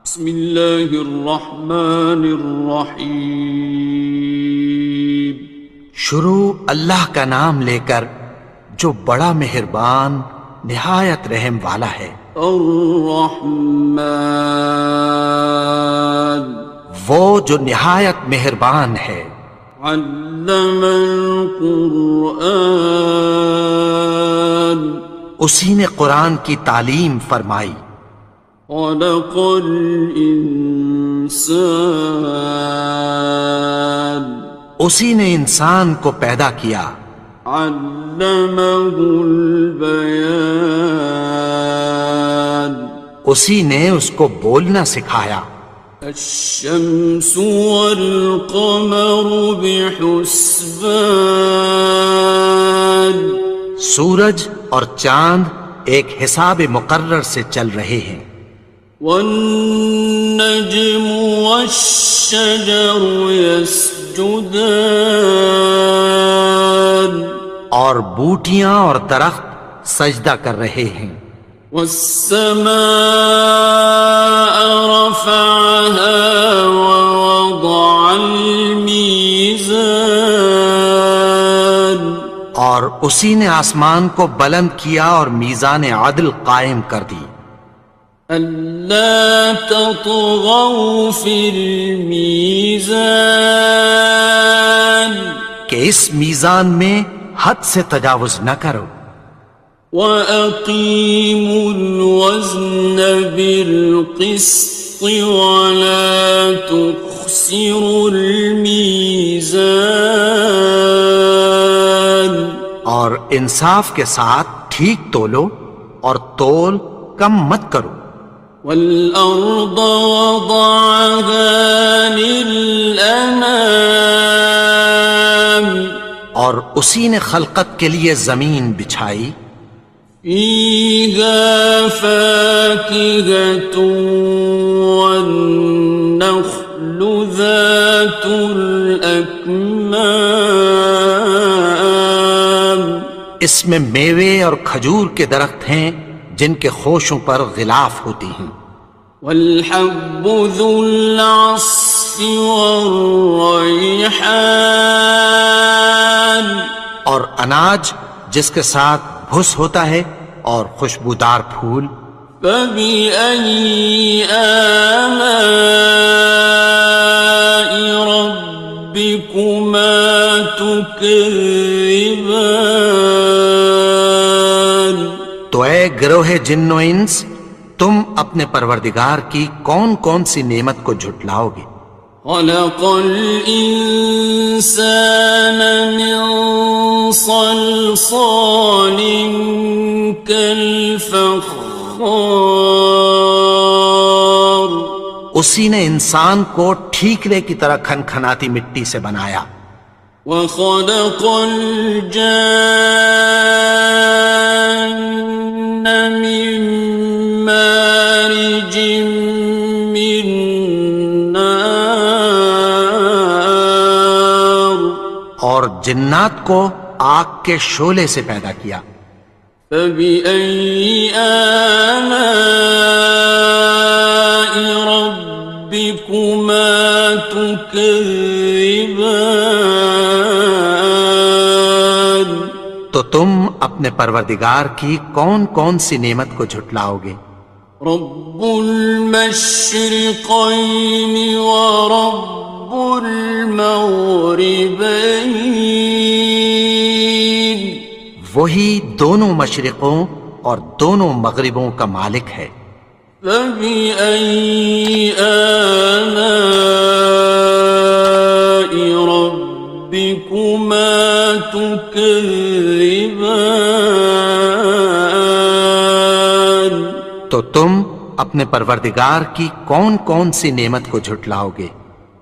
بسم اللہ الرحمن الرحیم۔ شروع اللہ کا نام لے کر جو بڑا مہربان نہایت رحم والا ہے۔ الرحمن، وہ جو نہایت مہربان ہے۔ علم القرآن، اسی نے قرآن کی تعلیم فرمائی۔ خلق الانسان، اسی نے انسان کو پیدا کیا۔ علمہ البیان، اسی نے اس کو بولنا سکھایا۔ الشمس والقمر بحسبان، سورج اور چاند ایک حساب مقرر سے چل رہے ہیں۔ والنجم والشجر يسجدان، اور بوٹیاں اور درخت سجدہ کر رہے ہیں۔ والسماء رفعها ووضع الميزان، اور اسی نے آسمان کو بلند کیا اور میزان عدل قائم کر دی۔ ألا تطغوا في الميزان، کہ اس میزان میں حد سے تجاوز نہ کرو۔ وَأَقِيمُوا الْوَزْنَ بِالْقِسْطِ وَلَا تُخْسِرُوا الْمِيزَانَ، اور انصاف کے ساتھ ٹھیک تولو اور تول کم مت کرو۔ وَالْأَرْضَ وَضَعَهَا لِلْأَنَامِ، اور اسی نے خلقت کے لیے زمین بچھائی۔ فِيهَا فَاكِهَةٌ وَالنَّخْلُ ذَاتُ الْأَكْمَامِ، اس میں میوے اور کھجور کے درخت ہیں جن کے خوشوں پر غلاف ہوتی ہیں۔ وَالْحَبُّ ذُو الْعَصْفِ وَالرَّيْحَانِ، اور اناج جس کے ساتھ بھس ہوتا ہے اور خوشبودار پھول۔ فَبِأَيِّ آلَاءِ رَبِّكُمَا تُكَذِّبَانِ، تو اے گروہ جن و انس، تم اپنے پروردگار کی کون کون سی نعمت کو جھٹلاؤ گے؟ خَلَقَ الْإِنسَانَ مِنْ صَلْصَالٍ كَالْفَخَّارِ، اسی نے انسان کو ٹھیکرے کی طرح کھنکھناتی مٹی سے بنایا۔ وَخَلَقَ الْجَانَّ مِن مَّارِجٍ مِّن نَّارٍ، اور جنات کو آگ کے شعلے سے پیدا کیا۔ فَبِأَيِّ آلَاءِ رَبِّكُمَا تُكَذِّبَانِ، تو تم اپنے پروردگار کی کون کون سی نعمت کو جھٹلاؤ گے؟ رب المشرقین ورب المغربین، وہی دونوں مشرقوں اور دونوں مغربوں کا مالک ہے۔ فَبِأَيِّ آلَاءِ رَبِّكُمَا تُكَذِّبَانِ، تو تم اپنے پروردگار کی کون کون سی نعمت کو جھٹلاؤ گے؟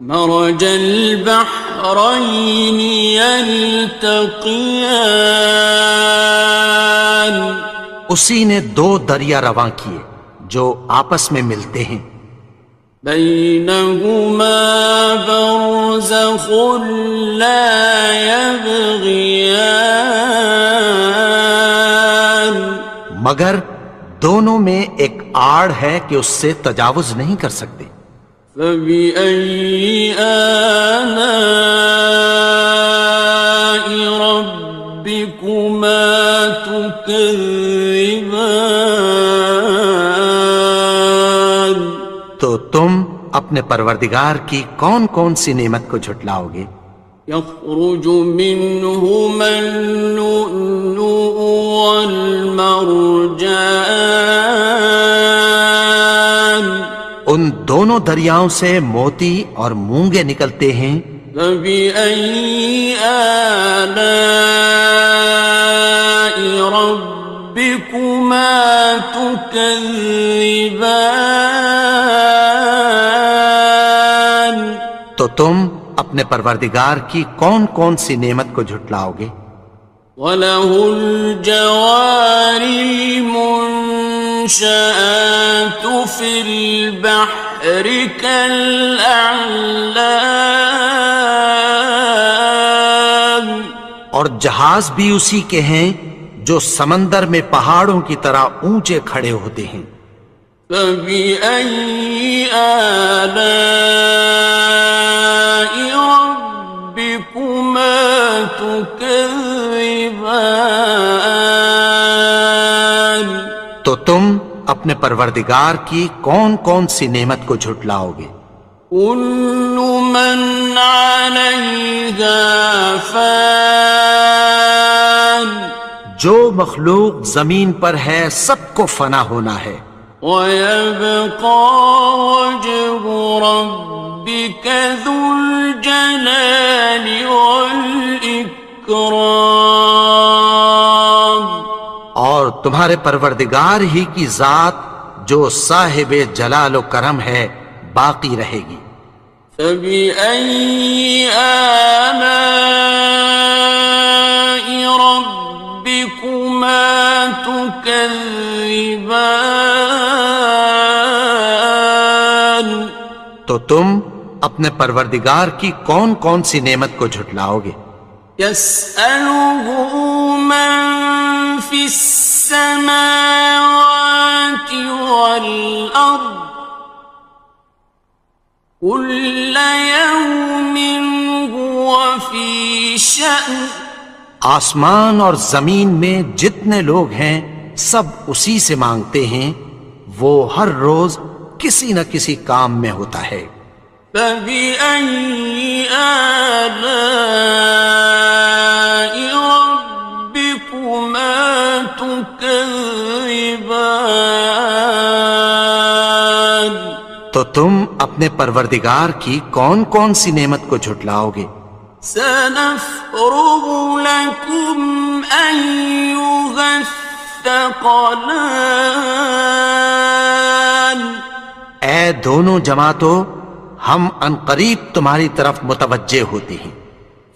مرج البحرین یلتقیان، اسی نے دو دریا رواں کیے جو آپس میں ملتے ہیں۔ بینہما برزخ لا یبغیان، مگر دونوں میں ایک آڑ ہے کہ اس سے تجاوز نہیں کر سکتے۔ فبأي آلاء ربكما تكذبان؟ تو تم اپنے پروردگار کی کون کون سی نعمت کو جھٹلاؤ گے؟ يخرج منهما اللؤلؤ والمرجان، ان دونوں دریاؤں سے موتی اور مونگے نکلتے ہیں۔ فبأي آلاء ربكما تكذبان؟ تو تم اپنے پروردگار کی کون کون سی نعمت کو جھٹلاؤ گے؟ وَلَهُ الْجَوَارِ الْمُنشَآتُ فِي الْبَحْرِ كَالْأَعْلَامِ، اور جہاز بھی اسی کے ہیں جو سمندر میں پہاڑوں کی طرح اونچے کھڑے ہوتے ہیں۔ فَبِأَيِّ آلَاءِ رَبِّكُمَا تُكَذِّبَانِ؟ تو تم اپنے پروردگار کی کون کون سی نعمت کو جھٹلاؤ گے؟ كُلُّ مَنْ عَلَيْهَا فَانٍ، جو مخلوق زمین پر ہے سب کو فنا ہونا ہے۔ وَيَبْقَى وَجْهُ رَبِّكَ ذُو الْجَلَالِ وَالْإِكْرَامِ، اور تمہارے پروردگار ہی کی ذات جو صاحب جلال و کرم ہے باقی رہے گی۔ فَبِأَيِّ آلَاءِ رَبِّكُمَا تُكَذِّبَانِ؟ تو تم اپنے پروردگار کی کون کون سی نعمت کو جھٹلاؤ گے؟ يَسْأَلُهُ مَن فِي السَّمَاوَاتِ وَالْأَرْضِ كُلَّ يَوْمٍ هُوَ فِي شَأْنٍ، آسمان اور زمین میں جتنے لوگ ہیں سب اسی سے مانگتے ہیں، وہ ہر روز کسی نہ کسی کام میں ہوتا ہے۔ فَبِأَيِّ آلَاءِ رَبِّكُمَا تُكَذِّبَانِ؟ تو تم اپنے پروردگار کی کون کون سی نعمت کو جھٹلاؤ گے؟ سَنَفْرُغُ لَكُمْ أَيُّهَ الثَّقَلَانِ، اے دونوں جماعتوں، ہم عنقریب تمہاری طرف متوجہ ہوتے ہیں۔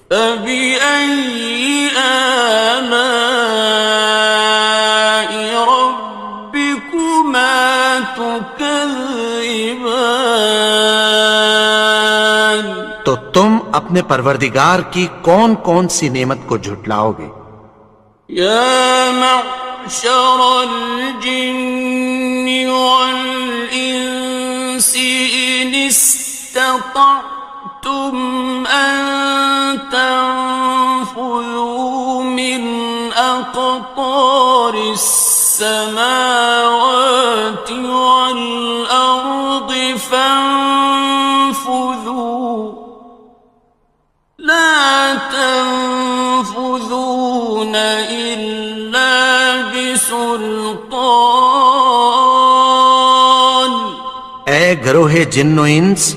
فَبِأَيِّ آلَاءِ رَبِّكُمَا تُكَذِّبَانِ؟ تو تم اپنے پروردگار کی کون کون سی نعمت کو جھٹلاؤ گے؟ يَا مَعْشَرَ الْجِنِّ وَالْإِنسِ إِنِ اسْتَطَعْتُمْ أَن تَنفُذُوا مِنْ أَقْطَارِ السَّمَاوَاتِ وَالْأَرْضِ فَانفُذُوا لَا تَنفُذُونَ إِلَّا بِسُلْطَانٍ۔ اے گروہ جن و انس،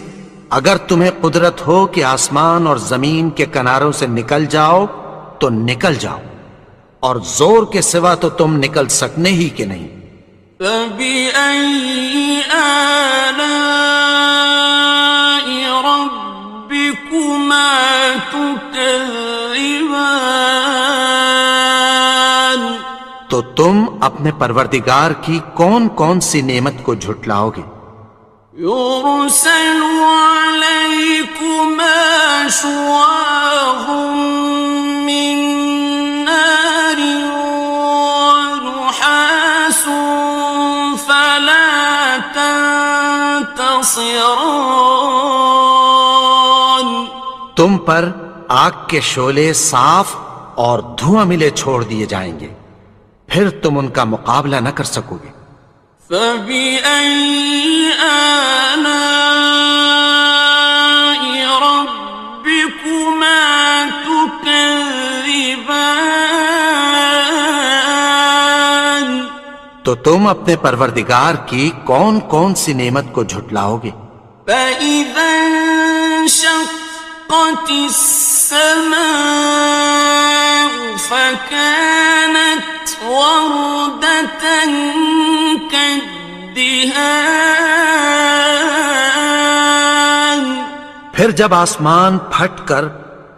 اگر تمہیں قدرت ہو کہ آسمان اور زمین کے کناروں سے نکل جاؤ تو نکل جاؤ، اور زور کے سوا تو تم نکل سکنے ہی کہ نہیں۔ فَبِأَيِّ آلَاءِ رَبِّكُمَا تُكَذِّبَانِ؟ تو تم اپنے پروردگار کی کون کون سی نعمت کو جھٹلاؤ گے؟ يُرْسَلُ عَلَيْكُمَا شُوَاظٌ مِّن نَّارٍ وَنُحَاسٌ فَلَا خاسران. تم پر آگ کے شعلے صاف اور دھواں ملے چھوڑ دیے جائیں گے، پھر تم ان کا مقابلہ نہ کر سکو گے۔ فَبِأَيِّ آلَاءِ رَبِّكُمَا تُكَذِّبَانِ. تو تم اپنے پروردگار کی کون کون سی نعمت کو جھٹلاؤ گے؟ فَإِذَا انشَقَّتِ السَّمَاءُ فَكَانَتْ وَرْدَةً كَالدِّهَانِ. پھر جب آسمان پھٹ کر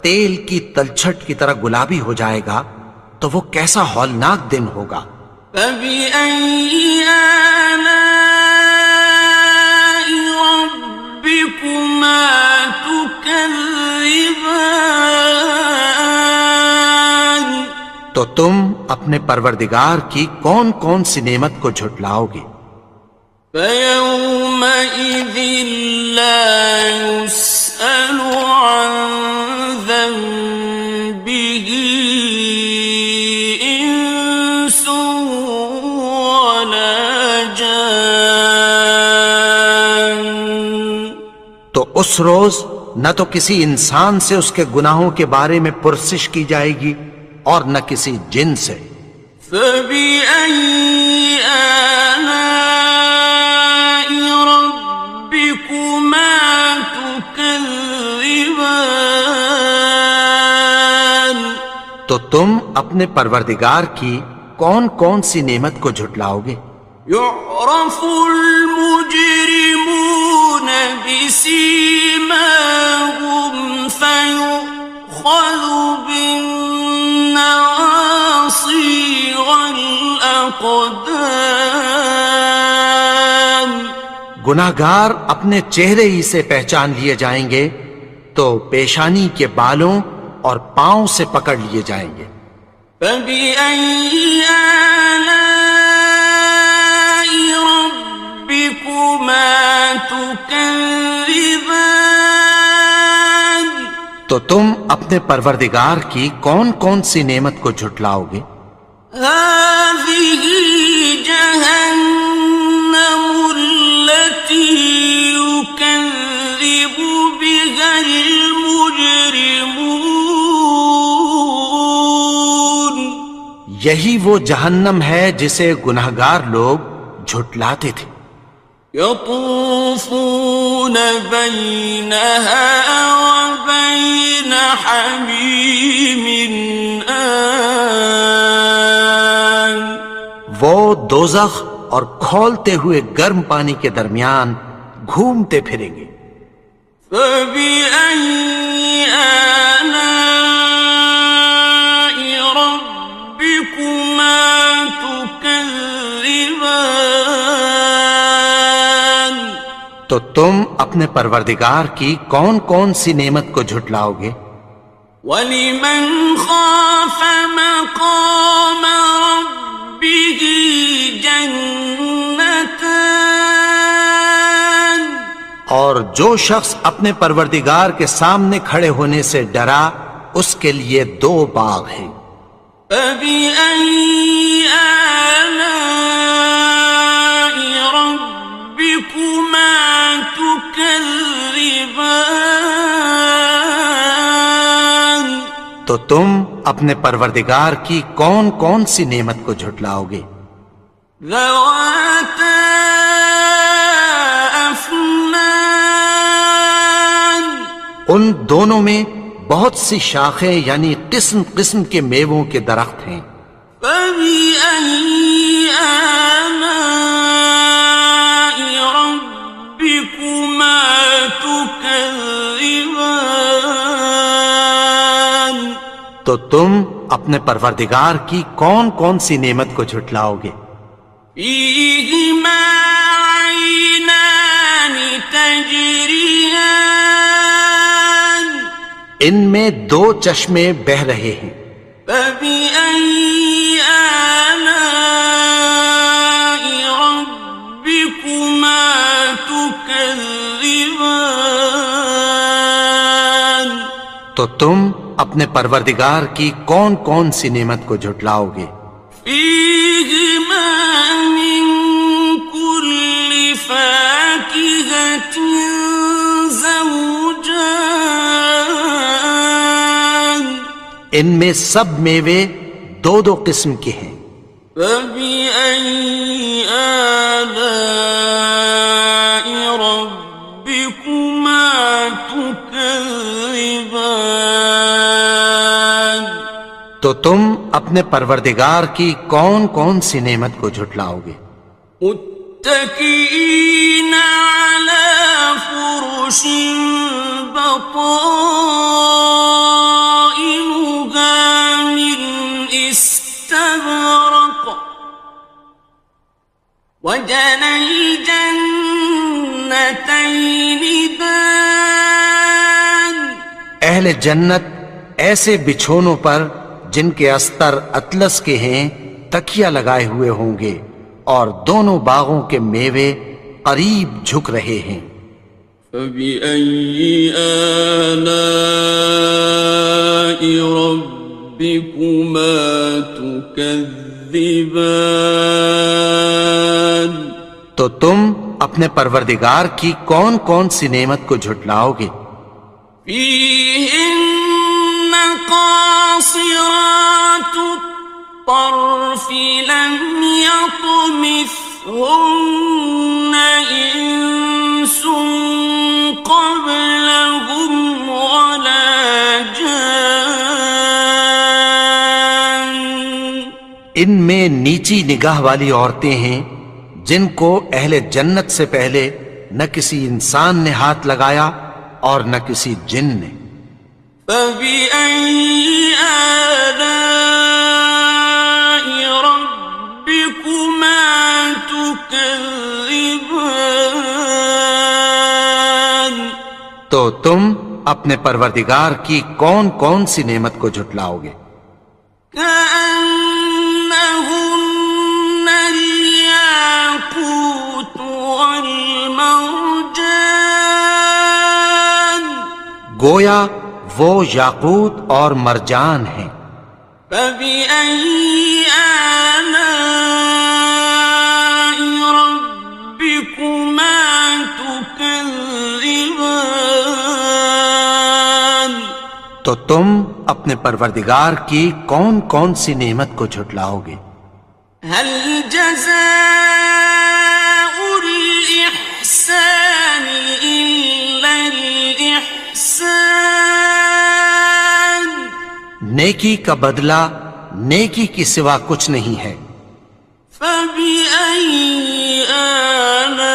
تیل کی تلچھٹ کی طرح گلابی ہو جائے گا تو وہ کیسا ہولناک دن ہوگا۔ فَبِأَيِّ آلَاءِ رَبِّكُمَا تُكَذِّبَانِ. تو تم اپنے پروردگار کی کون کون سی نعمت کو جھٹلاؤ گے؟ فَيَوْمَئِذٍ لَا يُسْأَلُ عَنْ ذَنبِهِ إِنسٌ وَلَا جَانٌ. تو اس روز نہ تو کسی انسان سے اس کے گناہوں کے بارے میں پرسش کی جائے گی اور نہ کسی جن سے۔ فَبِأَيِّ آلَاءِ رَبِّكُمَا تُكَذِّبَانِ. تو تم اپنے پروردگار کی کون کون سی نعمت کو جھٹلاؤ گے؟ يُعْرَفُ الْمُجْرِمُونَ بِسِيمَاهُمْ فَيُؤْخَذُ بِالنَّوَاصِي وَالْأَقْدَامِ. گناہگار اپنے چہرے ہی سے پہچان لیے جائیں گے تو پیشانی کے بالوں اور پاؤں سے پکڑ لیے جائیں گے۔ فَبِأَيِّ آلَاءِ رَبِّكُمَا تُكَذِّبَانِ. تو تم اپنے پروردگار کی کون کون سی نعمت کو جھٹلاؤ گے؟ هَٰذِهِ جَهَنَّمُ الَّتِي يُكَذِّبُ بِهَا الْمُجْرِمُونَ. یہی وہ جہنم ہے جسے گناہگار لوگ جھٹلاتے تھے۔ يَطُوفُونَ بَيْنَهَا وَبَيْنَ حَمِيمٍ آنٍ. وہ دوزخ اور کھولتے ہوئے گرم پانی کے درمیان گھومتے پھریں گے۔ فَبِأَيِّ آلَاءِ رَبِّكُمَا تُكَذِّبَانِ. تو تم اپنے پروردگار کی کون کون سی نعمت کو جھٹلاؤ گے؟ وَلِمَنْ خَافَ مَقَامَ رَبِّهِ جَنَّتَانِ. اور جو شخص اپنے پروردگار کے سامنے کھڑے ہونے سے ڈرا اس کے لیے 2 باغ ہیں۔ فَبِأَيِّ آلَاءِ رَبِّكُمَا تُكَذِّبَانِ. تو تم اپنے پروردگار کی کون کون سی نعمت کو جھٹلاؤ گے؟ ذَوَاتَا أَفْنَانٍ. ان دونوں میں بہت سی شاخیں یعنی قسم قسم کے میووں کے درخت ہیں۔ فَبِأَيِّ آلَاءِ رَبِّكُمَا تُكَذِّبَانِ. تو تم اپنے پروردگار کی کون کون سی نعمت کو جھٹلاؤ گے؟ فِيهِمَا عَيْنَانِ تَجْرِيَانِ. ان میں 2 چشمے بہہ رہے ہیں۔ فَبِأَيِّ آلَاءِ رَبِّكُمَا تُكَذِّبَانِ. تكذبان تو تم اپنے پروردگار کی کون کون سی نعمت کو جھٹلاؤ گے؟ فيهما من كل فاكهة زوجان ان میں سب میوے دو دو قسم کے ہیں۔ فبأي آلاء ربكما تكذبان تو تم اپنے پروردگار کی کون کون سی نعمت کو جھٹلاؤ گے؟ متكئين على فرش بطائنها من استبرق وجنى الجنتين دان اہل جنت ایسے بچھونوں پر جن کے استر اطلس کے ہیں تکیہ لگائے ہوئے ہوں گے، اور دونوں باغوں کے میوے قریب جھک رہے ہیں۔ فبأي آلاء ربكما تكذبان تو تم اپنے پروردگار کی کون کون سی نعمت کو جھٹلاؤ گے؟ فيهن قاصرات الطرف لم يطمثهن إنس قبلهم ولا جان ان میں نیچی نگاہ والی عورتیں ہیں جن کو اہل جنت سے پہلے نہ کسی انسان نے ہاتھ لگایا اور نہ کسی جن نے۔ فبأي آلاء ربكما تكذبان تو تم اپنے پروردگار کی کون کون سی نعمت کو جھٹلاؤ گے؟ كأنهن الياقوت والمرجان گویا وہ یاقوت اور مرجان ہیں۔ فبأي آلاء ربكما تكذبان تو تم اپنے پروردگار کی کون کون سی نعمت کو جھٹلاؤ گے؟ هل جزاء الإحسان إلا الإحسان نیکی کا بدلہ نیکی کی سوا کچھ نہیں ہے۔ فبأي آلاء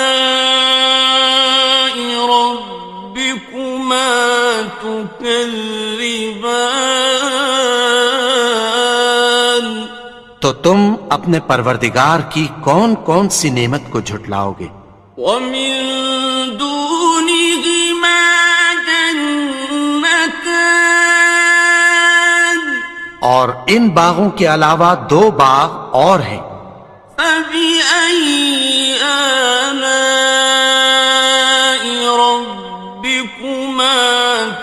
ربكما تكذبان تو تم اپنے پروردگار کی کون کون سی نعمت کو جھٹلاؤ گے؟ ومن دونهما جنتان اور ان باغوں کے علاوہ دو باغ اور ہیں۔ فبأي آلاء ربكما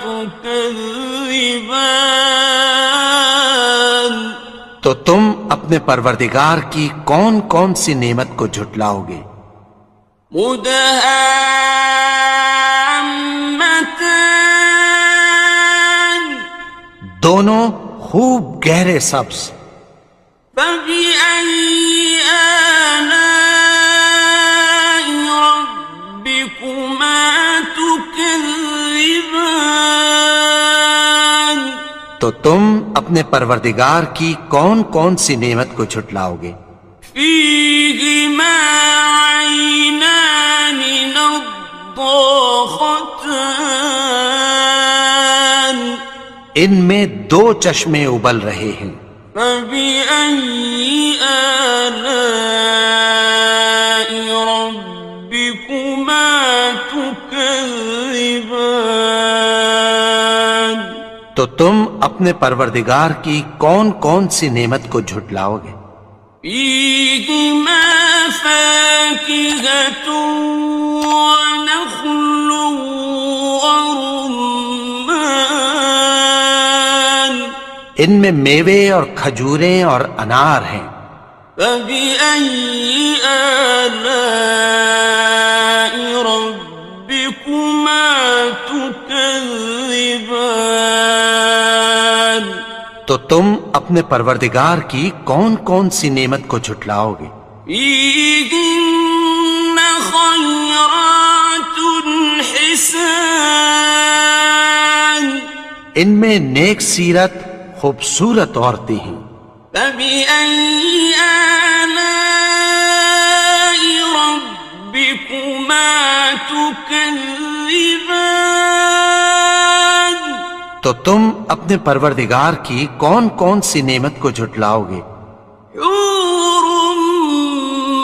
تكذبان تو تم اپنے پروردگار کی کون کون سی نعمت کو جھٹلاؤ گے؟ مدهامتان دونوں خوب گہرے سبز۔ فبأي آلاء ربكما تكذبان تو تم اپنے پروردگار کی کون کون سی نعمت کو جھٹلاؤ گے؟ فيهما عينان نضاختان ان میں دو چشمے ابل رہے ہیں۔ فبأي آلاء ربكما تكذبان تو تم اپنے پروردگار کی کون کون سی نعمت کو جھٹلاؤ گے؟ فيهما فاكهة ونخل ورمان ان میں میوے اور کھجوریں اور انار ہیں. فبأي آلاء ربكما تكذبان تو تم اپنے پروردگار کی کون کون سی نعمت کو جھٹلاؤ گے؟ فيهن خيرات حسان ان میں نیک سیرت خوبصورت عورتیں ہیں. فبأي آلاء ربكما تكذبان تو تم اپنے پروردگار کی کون کون سی نعمت کو جھٹلاؤ گے؟ حور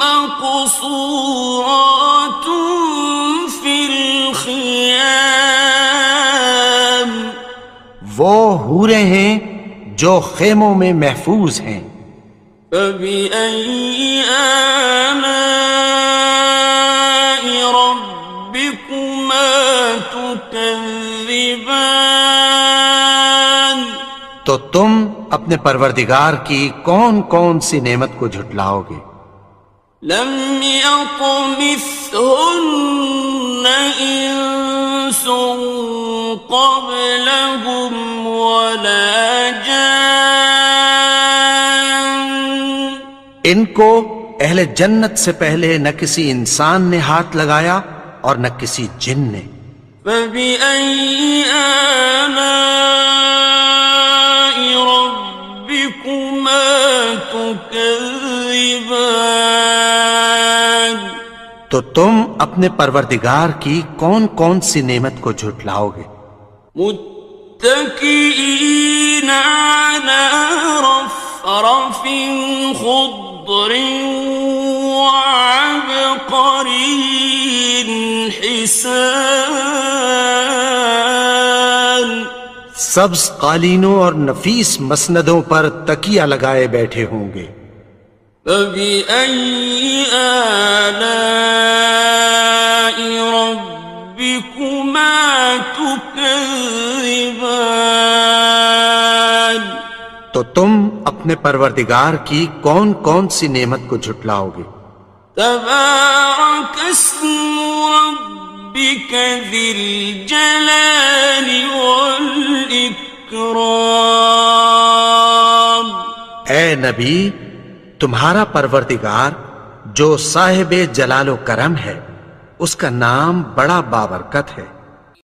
مقصورات في الخيام وہ حوریں ہیں جو خیموں میں محفوظ ہیں. فبأي آلاء ربكما تكذبان تو تم اپنے پروردگار کی کون کون سی نعمت کو جھٹلاؤ گے؟ لم يطمثهن إنس قبلهم ولا جان ان کو اہل جنت سے پہلے نہ کسی انسان نے ہاتھ لگایا اور نہ کسی جن نے. فبأي آلاء ربكما تكذبان تو تم اپنے پروردگار کی کون کون سی نعمت کو جھٹلاؤ گے؟ متكئين على رفرف خضر وعبقري حسان سبز قالینوں اور نفیس مسندوں پر تکیہ لگائے بیٹھے ہوں گے. فبأي آلاء ربكما تكذبان تو تم اپنے پروردگار کی کون کون سی نعمت کو جھٹلاؤ گے؟ تبارك اسم ربك ذي الجلال والإكرام اے نبی، تمہارا پروردگار جو صاحب جلال و کرم ہے، اس کا نام بڑا بابرکت ہے.